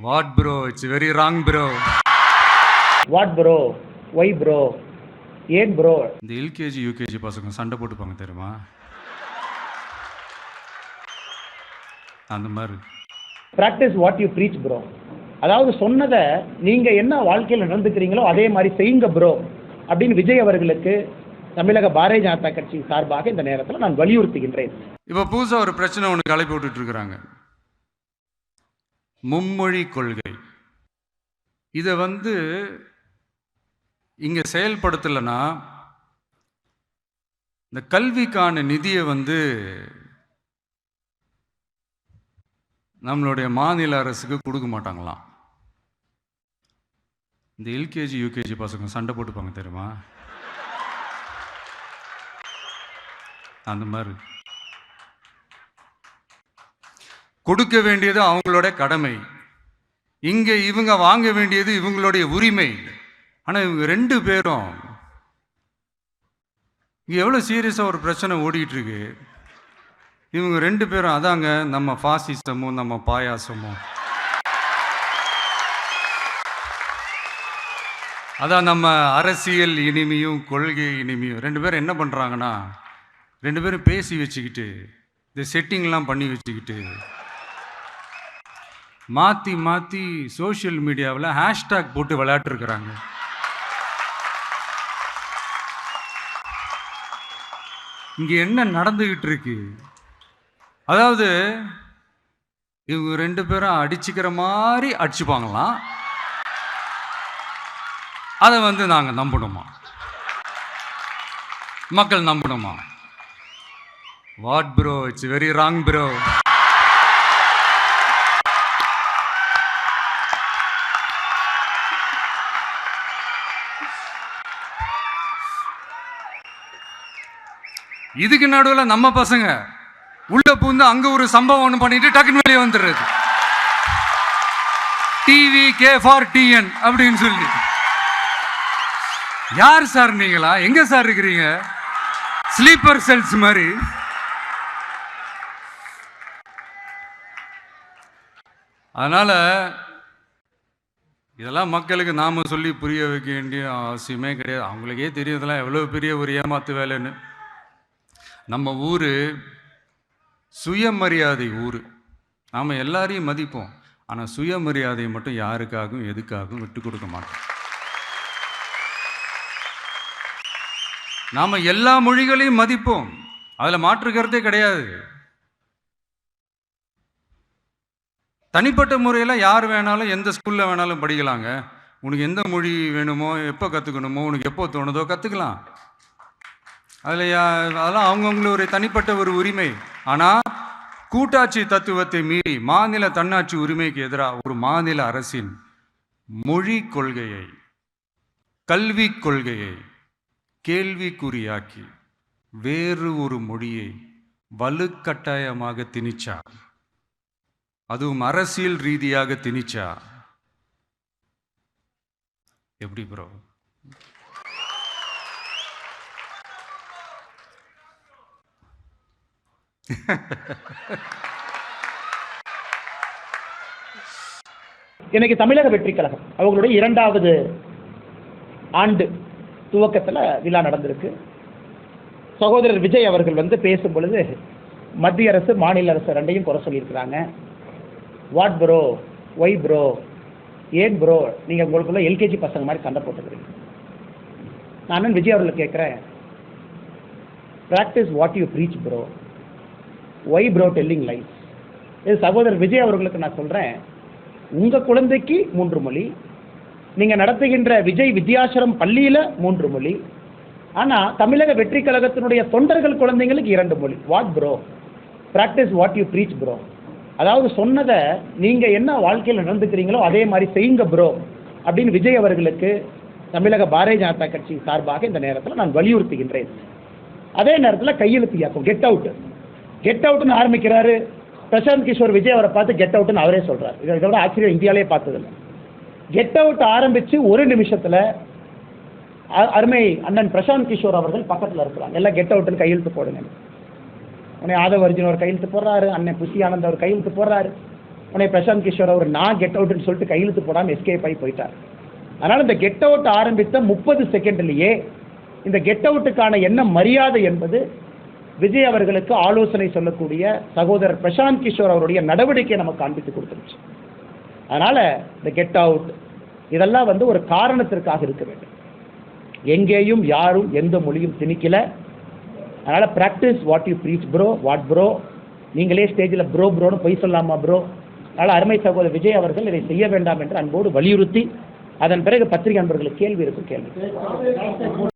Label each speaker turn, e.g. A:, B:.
A: What bro? It's very wrong bro.
B: What bro? Why bro? ஏன் bro?
A: இந்த LKG UKG பசங்க சண்டை போட்டுப்பாங்க தெரியுமா? அந்த மாதிரி.
B: Practice what you preach bro. அதாவது சொன்னதை நீங்க என்ன வாழ்க்கையில் நடந்துக்கிறீங்களோ அதே மாதிரி செய்யுங்க ப்ரோ அப்படின்னு விஜய் அவர்களுக்கு தமிழக பாரதிய ஜனதா கட்சி சார்பாக இந்த நேரத்தில் நான் வலியுறுத்துகின்றேன்.
A: இப்போ புதுசாக ஒரு பிரச்சனை ஒன்று கிளப்பி விட்டுட்டு இருக்கிறாங்க. மும்மொழி கொள்கை. இதை இங்கே செயல்படுத்தலைன்னா இந்த கல்விக்கான நிதியை நம்மளுடைய மாநில அரசுக்கு கொடுக்க மாட்டாங்களாம். இந்த எல்கேஜி யூகேஜி பசங்க சண்டை போட்டுப்பாங்க தெரியுமா? அந்த மாதிரி. கொடுக்க வேண்டியது அவங்களோட கடமை, இங்கே இவங்க வாங்க வேண்டியது இவங்களுடைய உரிமை. ஆனால் இவங்க ரெண்டு பேரும் இங்கே எவ்வளோ சீரியஸாக ஒரு பிரச்சனை ஓடிட்டு இருக்கு. இவங்க ரெண்டு பேரும் அதாங்க நம்ம பாசிசமும் நம்ம பாயாசமும், அதான் நம்ம அரசியல் இனிமையும் கொள்கை இனிமையும். ரெண்டு பேரும் என்ன பண்ணுறாங்கன்னா, ரெண்டு பேரும் பேசி வச்சுக்கிட்டு இந்த செட்டிங்லாம் பண்ணி வச்சுக்கிட்டு மாற்றி மாற்றி சோஷியல் மீடியாவில் ஹேஷ்டாக் போட்டு விளையாட்டுருக்குறாங்க. இங்கே என்ன நடந்துக்கிட்டு இருக்கு? அதாவது இவங்க ரெண்டு பேரும் அடிச்சுக்கிற மாதிரி அடிச்சுப்பாங்களாம். அதை நாங்கள் நம்பணுமா? மக்கள் நம்பணுமா? What bro? It's very wrong bro. இதுக்கு நடுவில் நம்ம பசங்க உள்ள பூந்து அங்க ஒரு சம்பவம் ஒன்று பண்ணிட்டு டக்குன்னு வெளியே வந்துடுறது. டிவி கே ஃபார் டிஎன் அப்படின்னு சொல்லி. யார் சார் நீங்களா? எங்க சார் இருக்கிறீங்க? ஸ்லீப்பர் செல்ஸ் மாதிரி. அதனால இதெல்லாம் மக்களுக்கு நாம சொல்லி புரிய வைக்க வேண்டிய அவசியமே கிடையாது. அவங்களுக்கே தெரியறதெல்லாம் எவ்வளவு பெரிய ஒரு ஏமாத்து வேலைன்னு. நம்ம ஊர் சுயமரியாதை ஊர். நாம் எல்லாரையும் மதிப்போம், ஆனால் சுயமரியாதையை மட்டும் யாருக்காகவும் எதுக்காகவும் விட்டு கொடுக்க மாட்டோம். நாம் எல்லா மொழிகளையும் மதிப்போம், அதில் மாற்றுக்கிறதே கிடையாது. தனிப்பட்ட முறையில் யார் வேணாலும் எந்த ஸ்கூலில் வேணாலும் படிக்கலாங்க. உனக்கு எந்த மொழி வேணுமோ, எப்போ கற்றுக்கணுமோ, உனக்கு எப்போ தோணுதோ கற்றுக்கலாம். அதெல்லாம் அவங்கவுங்களுடைய தனிப்பட்ட ஒரு உரிமை. ஆனால் கூட்டாட்சி தத்துவத்தை மீறி மாநில தன்னாட்சி உரிமைக்கு எதிராக ஒரு மாநில அரசின் மொழி கொள்கையை, கல்வி கொள்கையை கேள்விக்குறியாக்கி வேறு ஒரு மொழியை வலுக்கட்டாயமாக திணிச்சா, அதுவும் அரசியல் ரீதியாக திணிச்சா எப்படி ப்ரோ?
B: இன்னைக்கு தமிழக வெற்றி கழகம் அவங்களுடைய 2வது ஆண்டு துவக்கத்தில் விழா நடந்திருக்கு. சகோதரர் விஜய் அவர்கள் பேசும் பொழுது மத்திய அரசு மாநில அரசு ரெண்டையும் குறை சொல்லியிருக்கிறாங்க. What bro? Why bro? ஏன் ப்ரோ நீங்கள் உங்களுக்குள்ள எல்கேஜி பசங்க மாதிரி சண்டை போட்டுக்கிறீங்க? நான் விஜய் அவர்களை கேட்குறேன், practice what you preach bro. Why bro telling life? இது சகோதரர் விஜய் அவர்களுக்கு நான் சொல்கிறேன், உங்கள் குழந்தைக்கு 3 மொழி, நீங்கள் நடத்துகின்ற விஜய் வித்யாசரம் பள்ளியில் 3 மொழி, ஆனால் தமிழக வெற்றி கழகத்தினுடைய தொண்டர்கள் குழந்தைங்களுக்கு 2 மொழி. What bro? Practice what you preach bro. அதாவது சொன்னதை நீங்கள் என்ன வாழ்க்கையில் நடந்துக்கிறீங்களோ அதே மாதிரி செய்யுங்க ப்ரோ அப்படின்னு விஜய் அவர்களுக்கு தமிழக பாரதிய ஜனதா கட்சி சார்பாக இந்த நேரத்தில் நான் வலியுறுத்துகின்றேன். அதே நேரத்தில் கையெழுத்து இயக்கம் கெட் அவுட், கெட் அவுட்னு ஆரம்பிக்கிறாரு. பிரசாந்த் கிஷோர் விஜய் அவரை பார்த்து கெட் அவுட்னு அவரே சொல்கிறார். இதோட ஆச்சரியம் இந்தியாவிலே பார்த்ததில்லை. கெட் அவுட் ஆரம்பித்து ஒரு நிமிஷத்தில் அருமை அண்ணன் பிரசாந்த் கிஷோர் அவர்கள் பக்கத்தில் இருக்கிறாங்க. எல்லாம் கெட் அவுட்னு கையெழுத்து போடுங்க. உடனே ஆதவ அர்ஜுன் அவர் கையெழுத்து போடுறாரு, அண்ணன் புஷி ஆனந்த் அவர் கையெழுத்து போடுறாரு. உடனே பிரசாந்த் கிஷோர் அவர் நான் கெட் அவுட்னு சொல்லிட்டு கையெழுத்து போடாமல் எஸ்கேப் ஆகி போயிட்டார். அதனால் இந்த கெட் அவுட் ஆரம்பித்த 30 செகண்ட்லேயே இந்த கெட் அவுட்டுக்கான என்ன மரியாதை என்பது விஜய் அவர்களுக்கு ஆலோசனை சொல்லக்கூடிய சகோதரர் பிரசாந்த் கிஷோர் அவருடைய நடவடிக்கை நமக்கு காண்பித்து கொடுத்துருச்சு. அதனால் இந்த கெட் அவுட் இதெல்லாம் ஒரு காரணத்திற்காக இருக்க வேண்டும். எங்கேயும் யாரும் எந்த மொழியும் திணிக்கல. அதனால் practice what you preach bro, what bro. நீங்களே ஸ்டேஜில் ப்ரோன்னு பொய் சொல்லாமா ப்ரோ. அதனால் அருமை சகோதரர் விஜய் அவர்கள் இதை செய்ய வேண்டாம் என்று அன்போடு வலியுறுத்தி, அதன் பிறகு பத்திரிகை நண்பர்களுக்கு கேள்வி இருக்கும். கேள்வி